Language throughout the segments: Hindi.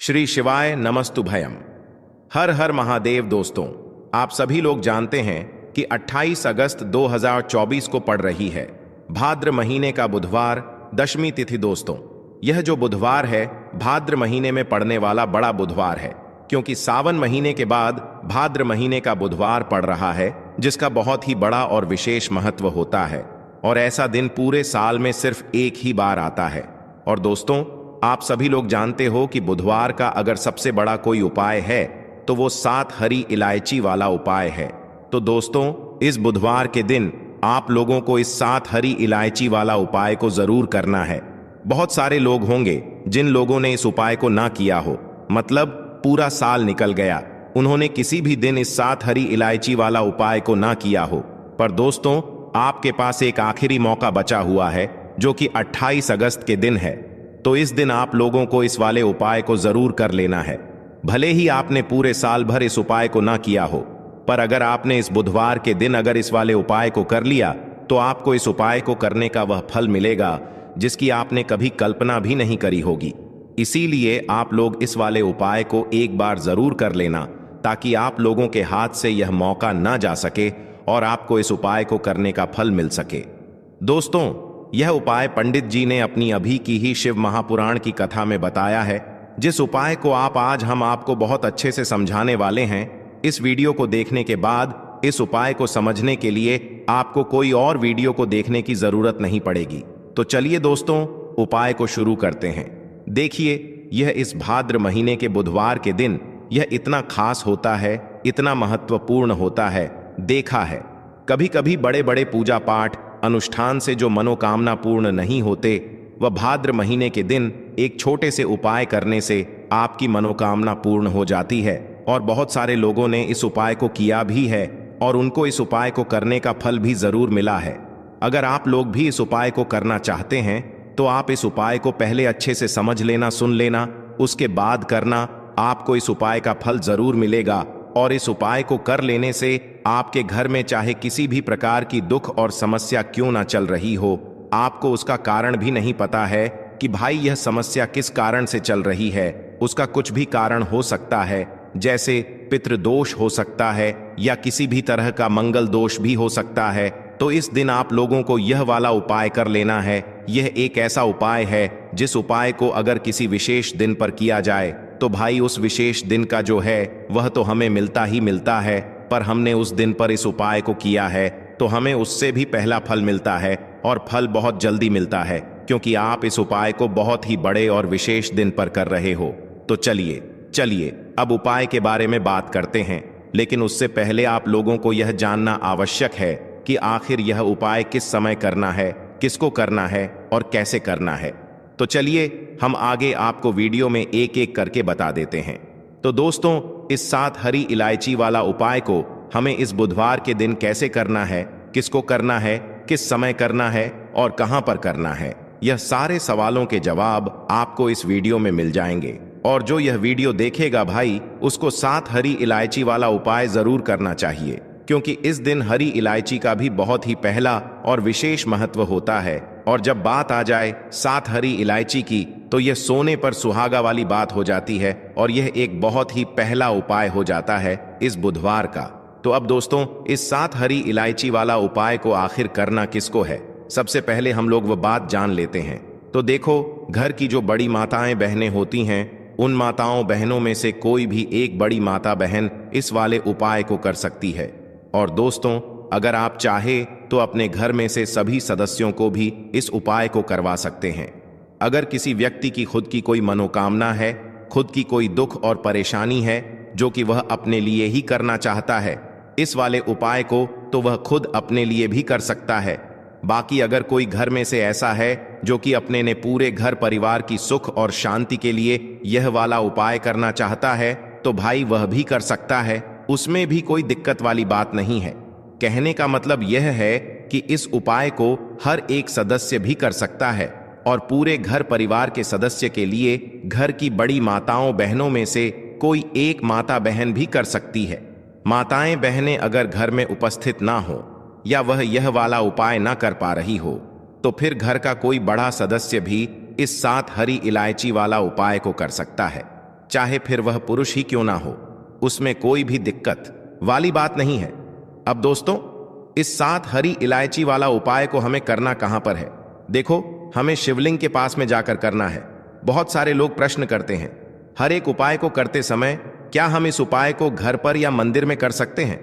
श्री शिवाय नमस्तुभयम। हर हर महादेव। दोस्तों, आप सभी लोग जानते हैं कि 28 अगस्त 2024 को पड़ रही है भाद्र महीने का बुधवार, दशमी तिथि। दोस्तों, यह जो बुधवार है भाद्र महीने में पड़ने वाला बड़ा बुधवार है, क्योंकि सावन महीने के बाद भाद्र महीने का बुधवार पड़ रहा है, जिसका बहुत ही बड़ा और विशेष महत्व होता है। और ऐसा दिन पूरे साल में सिर्फ एक ही बार आता है। और दोस्तों, आप सभी लोग जानते हो कि बुधवार का अगर सबसे बड़ा कोई उपाय है तो वो 7 हरी इलायची वाला उपाय है। तो दोस्तों, इस बुधवार के दिन आप लोगों को इस 7 हरी इलायची वाला उपाय को जरूर करना है। बहुत सारे लोग होंगे जिन लोगों ने इस उपाय को ना किया हो, मतलब पूरा साल निकल गया, उन्होंने किसी भी दिन इस 7 हरी इलायची वाला उपाय को ना किया हो। पर दोस्तों, आपके पास एक आखिरी मौका बचा हुआ है, जो कि 28 अगस्त के दिन है। तो इस दिन आप लोगों को इस वाले उपाय को जरूर कर लेना है। भले ही आपने पूरे साल भर इस उपाय को ना किया हो, पर अगर आपने इस बुधवार के दिन अगर इस वाले उपाय को कर लिया तो आपको इस उपाय को करने का वह फल मिलेगा जिसकी आपने कभी कल्पना भी नहीं करी होगी। इसीलिए आप लोग इस वाले उपाय को एक बार जरूर कर लेना, ताकि आप लोगों के हाथ से यह मौका ना जा सके और आपको इस उपाय को करने का फल मिल सके। दोस्तों, यह उपाय पंडित जी ने अपनी अभी की ही शिव महापुराण की कथा में बताया है, जिस उपाय को आज हम आपको बहुत अच्छे से समझाने वाले हैं। इस वीडियो को देखने के बाद इस उपाय को समझने के लिए आपको कोई और वीडियो को देखने की जरूरत नहीं पड़ेगी। तो चलिए दोस्तों, उपाय को शुरू करते हैं। देखिए, यह इस भाद्र महीने के बुधवार के दिन यह इतना खास होता है, इतना महत्वपूर्ण होता है। देखा है, कभी कभी बड़े बड़े पूजा पाठ अनुष्ठान से जो मनोकामना पूर्ण नहीं होते, वह भाद्र महीने के दिन एक छोटे से उपाय करने से आपकी मनोकामना पूर्ण हो जाती है। और बहुत सारे लोगों ने इस उपाय को किया भी है और उनको इस उपाय को करने का फल भी जरूर मिला है। अगर आप लोग भी इस उपाय को करना चाहते हैं तो आप इस उपाय को पहले अच्छे से समझ लेना, सुन लेना, उसके बाद करना। आपको इस उपाय का फल जरूर मिलेगा। और इस उपाय को कर लेने से आपके घर में चाहे किसी भी प्रकार की दुख और समस्या क्यों ना चल रही हो, आपको उसका कारण भी नहीं पता है कि भाई यह समस्या किस कारण से चल रही है। उसका कुछ भी कारण हो सकता है, जैसे पितृदोष हो सकता है या किसी भी तरह का मंगल दोष भी हो सकता है। तो इस दिन आप लोगों को यह वाला उपाय कर लेना है। यह एक ऐसा उपाय है जिस उपाय को अगर किसी विशेष दिन पर किया जाए तो भाई उस विशेष दिन का जो है वह तो हमें मिलता ही मिलता है, पर हमने उस दिन पर इस उपाय को किया है तो हमें उससे भी पहला फल मिलता है, और फल बहुत जल्दी मिलता है, क्योंकि आप इस उपाय को बहुत ही बड़े और विशेष दिन पर कर रहे हो। तो चलिए अब उपाय के बारे में बात करते हैं। लेकिन उससे पहले आप लोगों को यह जानना आवश्यक है कि आखिर यह उपाय किस समय करना है, किसको करना है और कैसे करना है। तो चलिए हम आगे आपको वीडियो में एक एक करके बता देते हैं। तो दोस्तों, इस 7 हरी इलायची वाला उपाय को हमें इस बुधवार के दिन कैसे करना है, किसको करना है, किस समय करना है और कहां पर करना है, यह सारे सवालों के जवाब आपको इस वीडियो में मिल जाएंगे। और जो यह वीडियो देखेगा भाई, उसको 7 हरी इलायची वाला उपाय जरूर करना चाहिए, क्योंकि इस दिन हरी इलायची का भी बहुत ही पहला और विशेष महत्व होता है। और जब बात आ जाए 7 हरी इलायची की, तो यह सोने पर सुहागा वाली बात हो जाती है और यह एक बहुत ही पहला उपाय हो जाता है इस बुधवार का। तो अब दोस्तों, इस 7 हरी इलायची वाला उपाय को आखिर करना किसको है, सबसे पहले हम लोग वह बात जान लेते हैं। तो देखो, घर की जो बड़ी माताएं बहनें होती हैं, उन माताओं बहनों में से कोई भी एक बड़ी माता बहन इस वाले उपाय को कर सकती है। और दोस्तों, अगर आप चाहे तो अपने घर में से सभी सदस्यों को भी इस उपाय को करवा सकते हैं। अगर किसी व्यक्ति की खुद की कोई मनोकामना है, खुद की कोई दुख और परेशानी है जो कि वह अपने लिए ही करना चाहता है इस वाले उपाय को, तो वह खुद अपने लिए भी कर सकता है। बाकी अगर कोई घर में से ऐसा है जो कि अपने ने पूरे घर परिवार की सुख और शांति के लिए यह वाला उपाय करना चाहता है, तो भाई वह भी कर सकता है, उसमें भी कोई दिक्कत वाली बात नहीं है। कहने का मतलब यह है कि इस उपाय को हर एक सदस्य भी कर सकता है, और पूरे घर परिवार के सदस्य के लिए घर की बड़ी माताओं बहनों में से कोई एक माता बहन भी कर सकती है। माताएं बहनें अगर घर में उपस्थित ना हो या वह यह वाला उपाय ना कर पा रही हो, तो फिर घर का कोई बड़ा सदस्य भी इस 7 हरी इलायची वाला उपाय को कर सकता है। चाहे फिर वह पुरुष ही क्यों ना हो, उसमें कोई भी दिक्कत वाली बात नहीं है। अब दोस्तों, इस 7 हरी इलायची वाला उपाय को हमें करना कहां पर है? देखो, हमें शिवलिंग के पास में जाकर करना है। बहुत सारे लोग प्रश्न करते हैं, हर एक उपाय को करते समय क्या हम इस उपाय को घर पर या मंदिर में कर सकते हैं?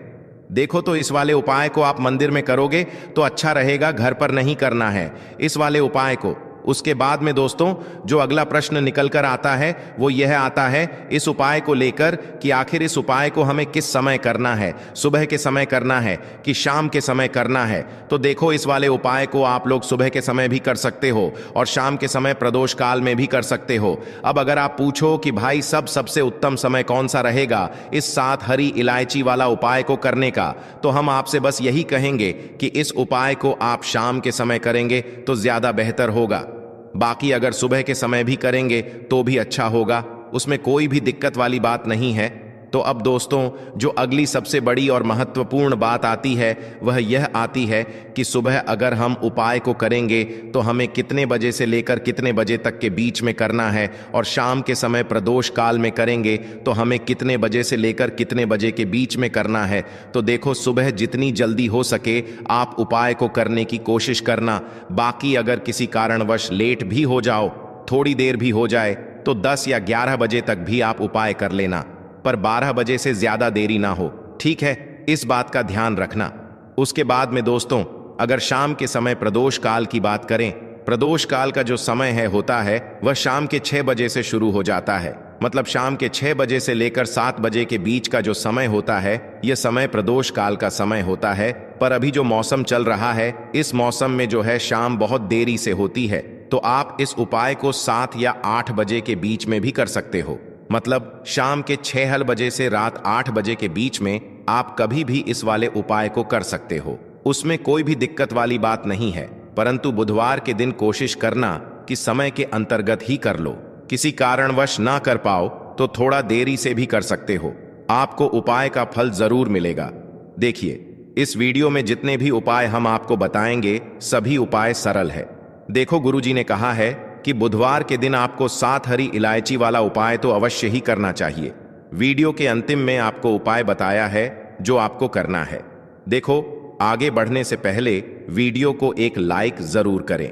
देखो, तो इस वाले उपाय को आप मंदिर में करोगे तो अच्छा रहेगा, घर पर नहीं करना है इस वाले उपाय को। उसके बाद में दोस्तों, जो अगला प्रश्न निकल कर आता है वो यह आता है इस उपाय को लेकर कि आखिर इस उपाय को हमें किस समय करना है, सुबह के समय करना है कि शाम के समय करना है? तो देखो, इस वाले उपाय को आप लोग सुबह के समय भी कर सकते हो और शाम के समय प्रदोष काल में भी कर सकते हो। अब अगर आप पूछो कि भाई सबसे उत्तम समय कौन सा रहेगा इस 7 हरी इलायची वाला उपाय को करने का, तो हम आपसे बस यही कहेंगे कि इस उपाय को आप शाम के समय करेंगे तो ज्यादा बेहतर होगा। बाकी अगर सुबह के समय भी करेंगे तो भी अच्छा होगा, उसमें कोई भी दिक्कत वाली बात नहीं है। तो अब दोस्तों, जो अगली सबसे बड़ी और महत्वपूर्ण बात आती है वह यह आती है कि सुबह अगर हम उपाय को करेंगे तो हमें कितने बजे से लेकर कितने बजे तक के बीच में करना है, और शाम के समय प्रदोष काल में करेंगे तो हमें कितने बजे से लेकर कितने बजे के बीच में करना है। तो देखो, सुबह जितनी जल्दी हो सके आप उपाय को करने की कोशिश करना। बाकी अगर किसी कारणवश लेट भी हो जाओ, थोड़ी देर भी हो जाए, तो 10 या 11 बजे तक भी आप उपाय कर लेना, पर 12 बजे से ज्यादा देरी ना हो, ठीक है? इस बात का ध्यान रखना। उसके बाद में दोस्तों, अगर शाम के समय प्रदोष काल की बात करें, प्रदोष काल का जो समय होता है वह शाम के 6 बजे से शुरू हो जाता है। मतलब शाम के 6 बजे से लेकर 7 बजे के बीच का जो समय होता है यह समय प्रदोष काल का समय होता है। पर अभी जो मौसम चल रहा है, इस मौसम में जो है शाम बहुत देरी से होती है, तो आप इस उपाय को 7 या 8 बजे के बीच में भी कर सकते हो। मतलब शाम के 6 बजे से रात 8 बजे के बीच में आप कभी भी इस वाले उपाय को कर सकते हो, उसमें कोई भी दिक्कत वाली बात नहीं है। परंतु बुधवार के दिन कोशिश करना कि समय के अंतर्गत ही कर लो। किसी कारणवश ना कर पाओ तो थोड़ा देरी से भी कर सकते हो, आपको उपाय का फल जरूर मिलेगा। देखिए, इस वीडियो में जितने भी उपाय हम आपको बताएंगे सभी उपाय सरल है। देखो, गुरुजी ने कहा है कि बुधवार के दिन आपको 7 हरी इलायची वाला उपाय तो अवश्य ही करना चाहिए। वीडियो के अंतिम में आपको उपाय बताया है जो आपको करना है। देखो, आगे बढ़ने से पहले वीडियो को एक लाइक जरूर करें।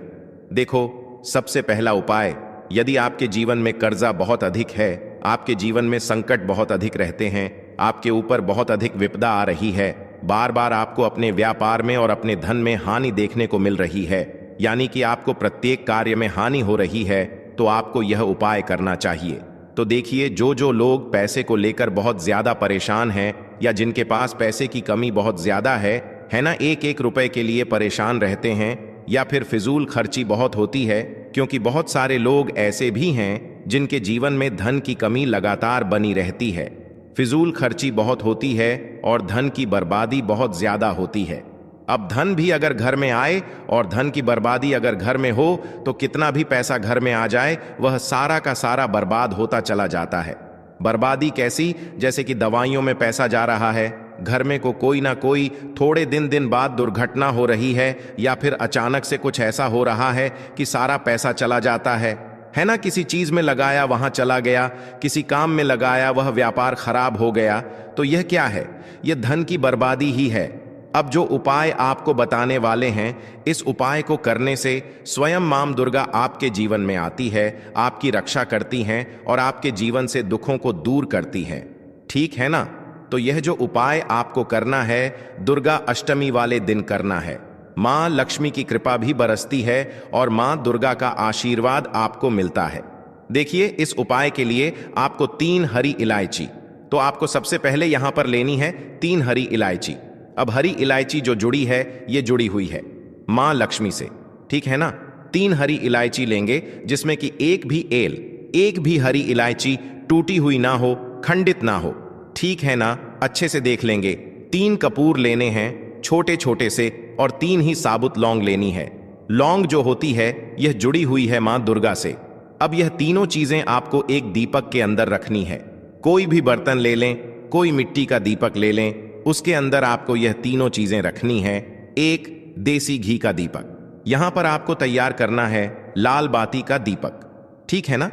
देखो, सबसे पहला उपाय, यदि आपके जीवन में कर्जा बहुत अधिक है, आपके जीवन में संकट बहुत अधिक रहते हैं, आपके ऊपर बहुत अधिक विपदा आ रही है, बार बार आपको अपने व्यापार में और अपने धन में हानि देखने को मिल रही है, यानी कि आपको प्रत्येक कार्य में हानि हो रही है, तो आपको यह उपाय करना चाहिए। तो देखिए, जो लोग पैसे को लेकर बहुत ज्यादा परेशान हैं या जिनके पास पैसे की कमी बहुत ज्यादा है ना, एक रुपए के लिए परेशान रहते हैं, या फिर फिजूल खर्ची बहुत होती है, क्योंकि बहुत सारे लोग ऐसे भी हैं जिनके जीवन में धन की कमी लगातार बनी रहती है, फिजूल खर्ची बहुत होती है और धन की बर्बादी बहुत ज्यादा होती है। अब धन भी अगर घर में आए और धन की बर्बादी अगर घर में हो तो कितना भी पैसा घर में आ जाए वह सारा का सारा बर्बाद होता चला जाता है। बर्बादी कैसी? जैसे कि दवाइयों में पैसा जा रहा है, घर में को कोई ना कोई थोड़े दिन बाद दुर्घटना हो रही है, या फिर अचानक से कुछ ऐसा हो रहा है कि सारा पैसा चला जाता है ना। किसी चीज में लगाया वहां चला गया, किसी काम में लगाया वह व्यापार खराब हो गया, तो यह क्या है? यह धन की बर्बादी ही है। अब जो उपाय आपको बताने वाले हैं, इस उपाय को करने से स्वयं मां दुर्गा आपके जीवन में आती है, आपकी रक्षा करती हैं और आपके जीवन से दुखों को दूर करती हैं, ठीक है ना? तो यह जो उपाय आपको करना है दुर्गा अष्टमी वाले दिन करना है। मां लक्ष्मी की कृपा भी बरसती है और मां दुर्गा का आशीर्वाद आपको मिलता है। देखिए, इस उपाय के लिए आपको 3 हरी इलायची, तो आपको सबसे पहले यहां पर लेनी है 3 हरी इलायची। अब हरी इलायची जो जुड़ी है ये जुड़ी हुई है मां लक्ष्मी से, ठीक है ना? 3 हरी इलायची लेंगे जिसमें कि एक भी हरी इलायची टूटी हुई ना हो, खंडित ना हो, ठीक है ना? अच्छे से देख लेंगे। 3 कपूर लेने हैं छोटे छोटे से, और 3 ही साबुत लौंग लेनी है। लौंग जो होती है यह जुड़ी हुई है मां दुर्गा से। अब यह तीनों चीजें आपको एक दीपक के अंदर रखनी है। कोई भी बर्तन ले लें, कोई मिट्टी का दीपक ले लें, उसके अंदर आपको यह तीनों चीजें रखनी है। एक देसी घी का दीपक, यहां पर आपको तैयार करना है लाल बाती का दीपक, ठीक है ना?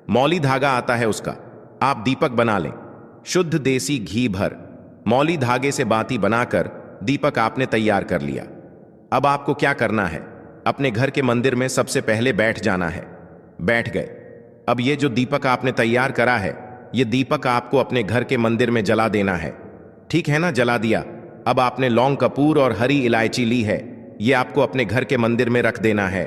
मौली धागा आता है उसका, आप दीपक बना लें। शुद्ध देसी घी भर मौली धागे से बाती बनाकर दीपक आपने तैयार कर लिया। अब आपको क्या करना है, अपने घर के मंदिर में सबसे पहले बैठ जाना है। बैठ गए। अब ये जो दीपक आपने तैयार करा है, ये दीपक आपको अपने घर के मंदिर में जला देना है। ठीक है ना, जला दिया। अब आपने लौंग कपूर और हरी इलायची ली है, ये आपको अपने घर के मंदिर में रख देना है।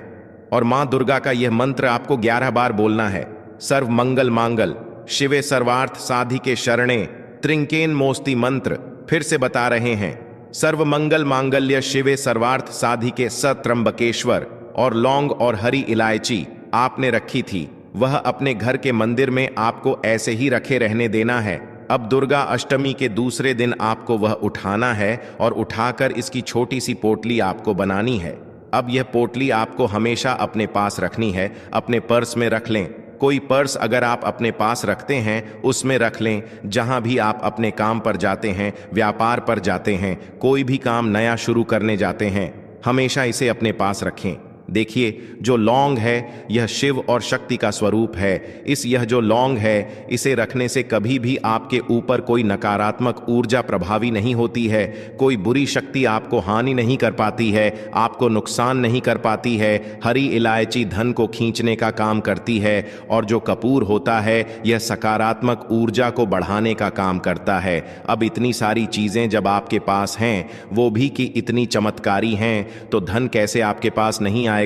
और मां दुर्गा का यह मंत्र आपको 11 बार बोलना है। सर्व मंगल मांगल शिवे सर्वार्थ साधिके शरणे त्रिंकेन मोस्ति मंत्र फिर से बता रहे हैं। सर्व मंगल मांगल्य शिवे सर्वार्थ साधिके सत्रंबकेश्वर। और लौंग और हरी इलायची आपने रखी थी, वह अपने घर के मंदिर में आपको ऐसे ही रखे रहने देना है। अब दुर्गा अष्टमी के दूसरे दिन आपको वह उठाना है और उठाकर इसकी छोटी सी पोटली आपको बनानी है। अब यह पोटली आपको हमेशा अपने पास रखनी है, अपने पर्स में रख लें। कोई पर्स अगर आप अपने पास रखते हैं उसमें रख लें। जहां भी आप अपने काम पर जाते हैं, व्यापार पर जाते हैं, कोई भी काम नया शुरू करने जाते हैं, हमेशा इसे अपने पास रखें। देखिए, जो लौंग है यह शिव और शक्ति का स्वरूप है। यह जो लौंग है, इसे रखने से कभी भी आपके ऊपर कोई नकारात्मक ऊर्जा प्रभावी नहीं होती है। कोई बुरी शक्ति आपको हानि नहीं कर पाती है, आपको नुकसान नहीं कर पाती है। हरी इलायची धन को खींचने का काम करती है और जो कपूर होता है यह सकारात्मक ऊर्जा को बढ़ाने का काम करता है। अब इतनी सारी चीजें जब आपके पास हैं, वो भी कि इतनी चमत्कारी हैं, तो धन कैसे आपके पास नहीं आएगा,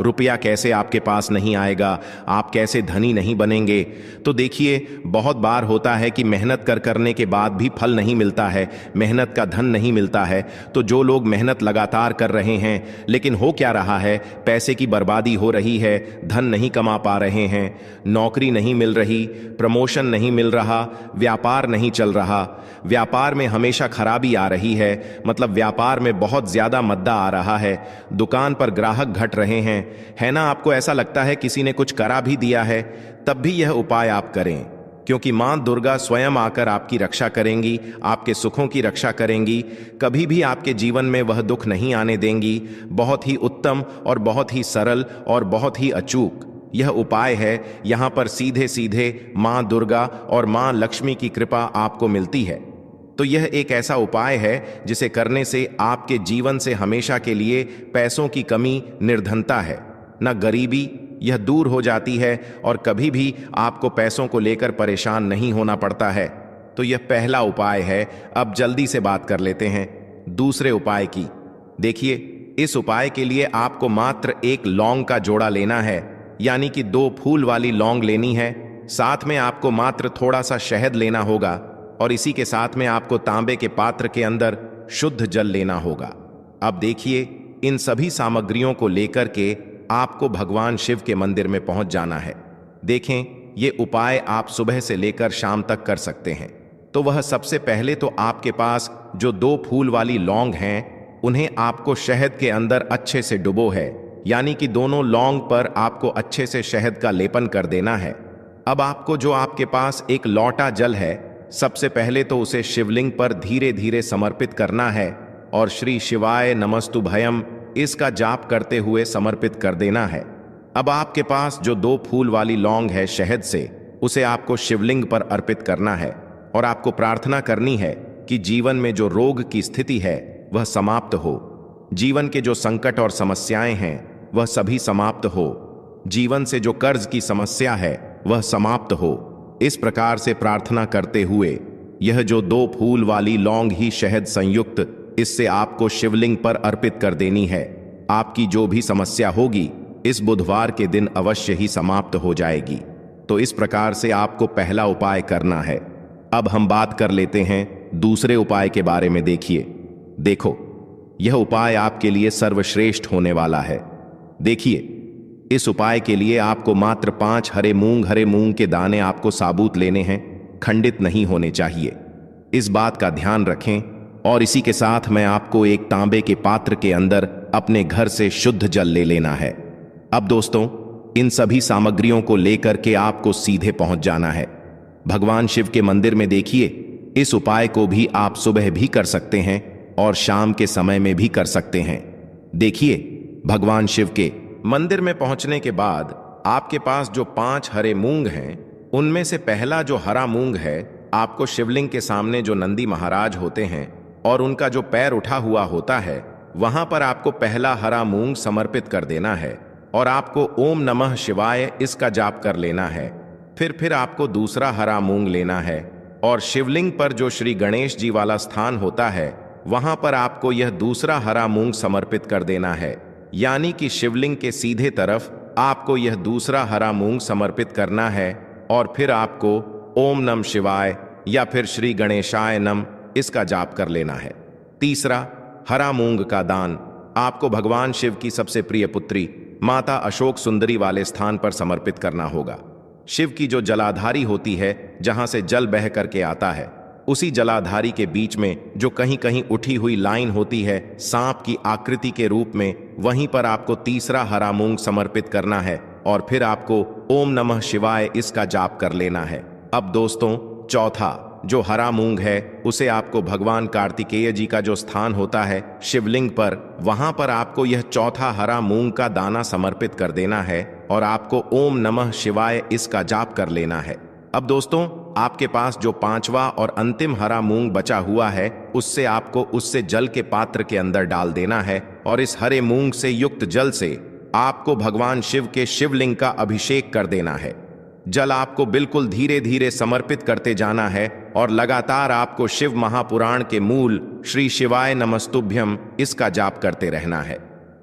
रुपया कैसे आपके पास नहीं आएगा, आप कैसे धनी नहीं बनेंगे। तो देखिए, बहुत बार होता है कि मेहनत करने के बाद भी फल नहीं मिलता है, मेहनत का धन नहीं मिलता है। तो जो लोग मेहनत लगातार कर रहे हैं लेकिन हो क्या रहा है, पैसे की बर्बादी हो रही है, धन नहीं कमा पा रहे हैं, नौकरी नहीं मिल रही, प्रमोशन नहीं मिल रहा, व्यापार नहीं चल रहा, व्यापार में हमेशा खराबी आ रही है, मतलब व्यापार में बहुत ज्यादा मद्दा आ रहा है, दुकान पर ग्राहक घट रहे हैं, है ना। आपको ऐसा लगता है किसी ने कुछ करा भी दिया है, तब भी यह उपाय आप करें, क्योंकि मां दुर्गा स्वयं आकर आपकी रक्षा करेंगी, आपके सुखों की रक्षा करेंगी, कभी भी आपके जीवन में वह दुख नहीं आने देंगी। बहुत ही उत्तम और बहुत ही सरल और बहुत ही अचूक यह उपाय है। यहां पर सीधे सीधे मां दुर्गा और मां लक्ष्मी की कृपा आपको मिलती है। तो यह एक ऐसा उपाय है जिसे करने से आपके जीवन से हमेशा के लिए पैसों की कमी, निर्धनता है न गरीबी, यह दूर हो जाती है और कभी भी आपको पैसों को लेकर परेशान नहीं होना पड़ता है। तो यह पहला उपाय है। अब जल्दी से बात कर लेते हैं दूसरे उपाय की। देखिए, इस उपाय के लिए आपको मात्र एक लौंग का जोड़ा लेना है, यानी कि 2 फूल वाली लौंग लेनी है। साथ में आपको मात्र थोड़ा सा शहद लेना होगा और इसी के साथ में आपको तांबे के पात्र के अंदर शुद्ध जल लेना होगा। अब देखिए, इन सभी सामग्रियों को लेकर के आपको भगवान शिव के मंदिर में पहुंच जाना है। देखें, ये उपाय आप सुबह से लेकर शाम तक कर सकते हैं। तो वह सबसे पहले तो आपके पास जो 2 फूल वाली लौंग हैं, उन्हें आपको शहद के अंदर अच्छे से डुबो है, यानी कि दोनों लौंग पर आपको अच्छे से शहद का लेपन कर देना है। अब आपको जो आपके पास एक लौटा जल है, सबसे पहले तो उसे शिवलिंग पर धीरे धीरे समर्पित करना है और श्री शिवाय नमस्तुभयम इसका जाप करते हुए समर्पित कर देना है। अब आपके पास जो 2 फूल वाली लौंग है शहद से, उसे आपको शिवलिंग पर अर्पित करना है और आपको प्रार्थना करनी है कि जीवन में जो रोग की स्थिति है वह समाप्त हो, जीवन के जो संकट और समस्याएं हैं वह सभी समाप्त हो, जीवन से जो कर्ज की समस्या है वह समाप्त हो। इस प्रकार से प्रार्थना करते हुए यह जो 2 फूल वाली लौंग ही शहद संयुक्त, इससे आपको शिवलिंग पर अर्पित कर देनी है। आपकी जो भी समस्या होगी इस बुधवार के दिन अवश्य ही समाप्त हो जाएगी। तो इस प्रकार से आपको पहला उपाय करना है। अब हम बात कर लेते हैं दूसरे उपाय के बारे में। देखो, यह उपाय आपके लिए सर्वश्रेष्ठ होने वाला है। देखिए, इस उपाय के लिए आपको मात्र 5 हरे मूंग के दाने आपको साबुत लेने हैं, खंडित नहीं होने चाहिए, इस बात का ध्यान रखें। और इसी के साथ मैं आपको एक तांबे के पात्र के अंदर अपने घर से शुद्ध जल ले लेना है। अब दोस्तों, इन सभी सामग्रियों को लेकर के आपको सीधे पहुंच जाना है भगवान शिव के मंदिर में। देखिए, इस उपाय को भी आप सुबह भी कर सकते हैं और शाम के समय में भी कर सकते हैं। देखिए, भगवान शिव के मंदिर में पहुंचने के बाद आपके पास जो 5 हरे मूंग हैं उनमें से पहला जो हरा मूंग है, आपको शिवलिंग के सामने जो नंदी महाराज होते हैं और उनका जो पैर उठा हुआ होता है, वहां पर आपको पहला हरा मूंग समर्पित कर देना है और आपको ओम नमः शिवाय इसका जाप कर लेना है। फिर आपको दूसरा हरा मूंग लेना है और शिवलिंग पर जो श्री गणेश जी वाला स्थान होता है, वहां पर आपको यह दूसरा हरा मूंग समर्पित कर देना है। यानी कि शिवलिंग के सीधे तरफ आपको यह दूसरा हरा मूंग समर्पित करना है और फिर आपको ओम नमः शिवाय या फिर श्री गणेशाय नम इसका जाप कर लेना है। तीसरा, हरा मूंग का दान आपको भगवान शिव की सबसे प्रिय पुत्री माता अशोक सुंदरी वाले स्थान पर समर्पित करना होगा। शिव की जो जलाधारी होती है, जहां से जल बह करके आता है, उसी जलाधारी के बीच में जो कहीं कहीं उठी हुई लाइन होती है सांप की आकृति के रूप में, वहीं पर आपको तीसरा हरा मूंग समर्पित करना है और फिर आपको ओम नमः शिवाय इसका जाप कर लेना है। अब दोस्तों, चौथा जो हरा मूंग है, उसे आपको भगवान कार्तिकेय जी का जो स्थान होता है शिवलिंग पर, वहां पर आपको यह चौथा हरा मूंग का दाना समर्पित कर देना है और आपको ओम नमः शिवाय इसका जाप कर लेना है। अब दोस्तों, आपके पास जो पांचवा और अंतिम हरा मूंग बचा हुआ है, उससे आपको उससे जल के पात्र के अंदर डाल देना है और इस हरे मूंग से युक्त जल से आपको भगवान शिव के शिवलिंग का अभिषेक कर देना है। जल आपको बिल्कुल धीरे धीरे समर्पित करते जाना है और लगातार आपको शिव महापुराण के मूल श्री शिवाय नमस्तुभ्यम इसका जाप करते रहना है।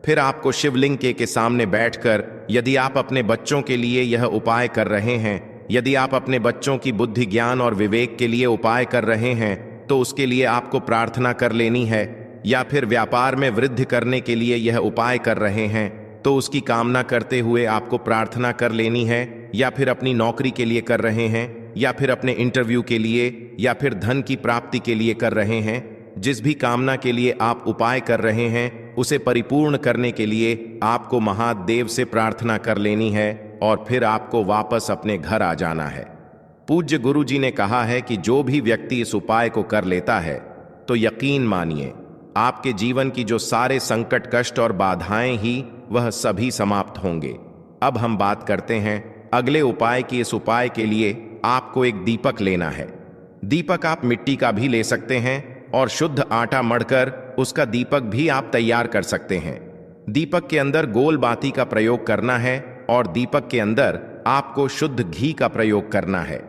फिर आपको शिवलिंग के सामने बैठकर, यदि आप अपने बच्चों के लिए यह उपाय कर रहे हैं, यदि आप अपने बच्चों की बुद्धि ज्ञान और विवेक के लिए उपाय कर रहे हैं, तो उसके लिए आपको प्रार्थना कर लेनी है। या फिर व्यापार में वृद्धि करने के लिए यह उपाय कर रहे हैं, तो उसकी कामना करते हुए आपको प्रार्थना कर लेनी है। या फिर अपनी नौकरी के लिए कर रहे हैं, या फिर अपने इंटरव्यू के लिए, या फिर धन की प्राप्ति के लिए कर रहे हैं, जिस भी कामना के लिए आप उपाय कर रहे हैं, उसे परिपूर्ण करने के लिए आपको महादेव से प्रार्थना कर लेनी है और फिर आपको वापस अपने घर आ जाना है। पूज्य गुरु जी ने कहा है कि जो भी व्यक्ति इस उपाय को कर लेता है, तो यकीन मानिए आपके जीवन की जो सारे संकट, कष्ट और बाधाएं ही वह सभी समाप्त होंगे। अब हम बात करते हैं अगले उपाय की। इस उपाय के लिए आपको एक दीपक लेना है। दीपक आप मिट्टी का भी ले सकते हैं और शुद्ध आटा मढ़कर उसका दीपक भी आप तैयार कर सकते हैं। दीपक के अंदर गोल बाती का प्रयोग करना है और दीपक के अंदर आपको शुद्ध घी का प्रयोग करना है।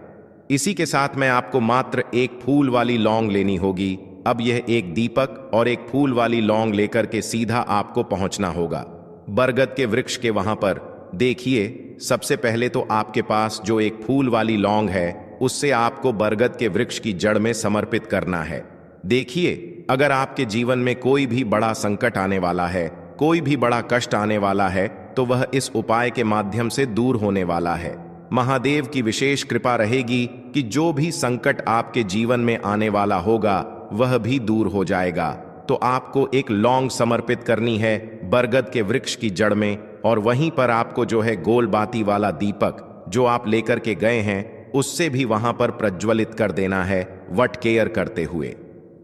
इसी के साथ में आपको मात्र एक फूल वाली लौंग लेनी होगी। अब यह एक दीपक और एक फूल वाली लौंग लेकर के सीधा आपको पहुंचना होगा बरगद के वृक्ष के वहां पर। देखिए, सबसे पहले तो आपके पास जो एक फूल वाली लौंग है, उससे आपको बरगद के वृक्ष की जड़ में समर्पित करना है। देखिए, अगर आपके जीवन में कोई भी बड़ा संकट आने वाला है, कोई भी बड़ा कष्ट आने वाला है, तो वह इस उपाय के माध्यम से दूर होने वाला है। महादेव की विशेष कृपा रहेगी कि जो भी संकट आपके जीवन में आने वाला होगा, वह भी दूर हो जाएगा। तो आपको एक लौंग समर्पित करनी है बरगद के वृक्ष की जड़ में और वहीं पर आपको जो है गोल बाती वाला दीपक जो आप लेकर के गए हैं, उससे भी वहां पर प्रज्वलित कर देना है वट केयर करते हुए।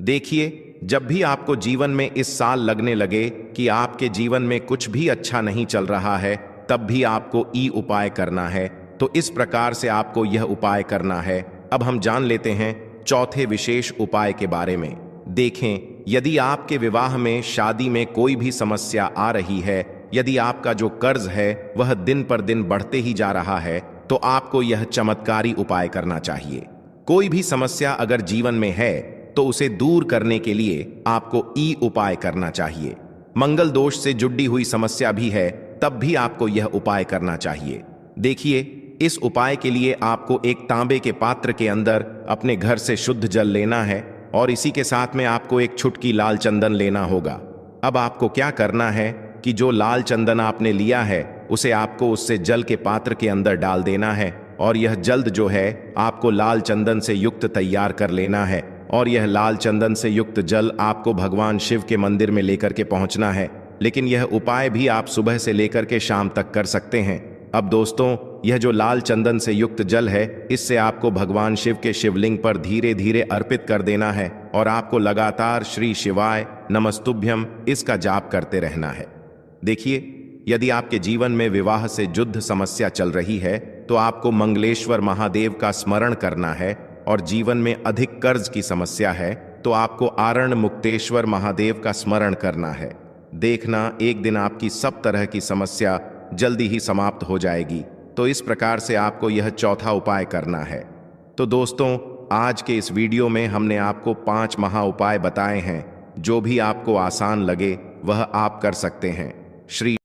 देखिए, जब भी आपको जीवन में इस साल लगने लगे कि आपके जीवन में कुछ भी अच्छा नहीं चल रहा है, तब भी आपको ई उपाय करना है। तो इस प्रकार से आपको यह उपाय करना है। अब हम जान लेते हैं चौथे विशेष उपाय के बारे में। देखें, यदि आपके विवाह में, शादी में कोई भी समस्या आ रही है, यदि आपका जो कर्ज है वह दिन पर दिन बढ़ते ही जा रहा है, तो आपको यह चमत्कारी उपाय करना चाहिए। कोई भी समस्या अगर जीवन में है, तो उसे दूर करने के लिए आपको ई उपाय करना चाहिए। मंगल दोष से जुड़ी हुई समस्या भी है, तब भी आपको यह उपाय करना चाहिए। देखिए, इस उपाय के लिए आपको एक तांबे के पात्र के अंदर अपने घर से शुद्ध जल लेना है और इसी के साथ में आपको एक छुटकी लाल चंदन लेना होगा। अब आपको क्या करना है कि जो लाल चंदन आपने लिया है, उसे आपको उससे जल के पात्र के अंदर डाल देना है और यह जल्द जो है आपको लाल चंदन से युक्त तैयार कर लेना है और यह लाल चंदन से युक्त जल आपको भगवान शिव के मंदिर में लेकर के पहुंचना है। लेकिन यह उपाय भी आप सुबह से लेकर के शाम तक कर सकते हैं। अब दोस्तों, यह जो लाल चंदन से युक्त जल है, इससे आपको भगवान शिव के शिवलिंग पर धीरे धीरे अर्पित कर देना है और आपको लगातार श्री शिवाय नमस्तुभ्यम इसका जाप करते रहना है। देखिए, यदि आपके जीवन में विवाह से जुद्ध समस्या चल रही है, तो आपको मंगलेश्वर महादेव का स्मरण करना है, और जीवन में अधिक कर्ज की समस्या है तो आपको आरण मुक्तेश्वर महादेव का स्मरण करना है। देखना एक दिन आपकी सब तरह की समस्या जल्दी ही समाप्त हो जाएगी। तो इस प्रकार से आपको यह चौथा उपाय करना है। तो दोस्तों, आज के इस वीडियो में हमने आपको 5 महा उपाय बताए हैं। जो भी आपको आसान लगे वह आप कर सकते हैं। श्री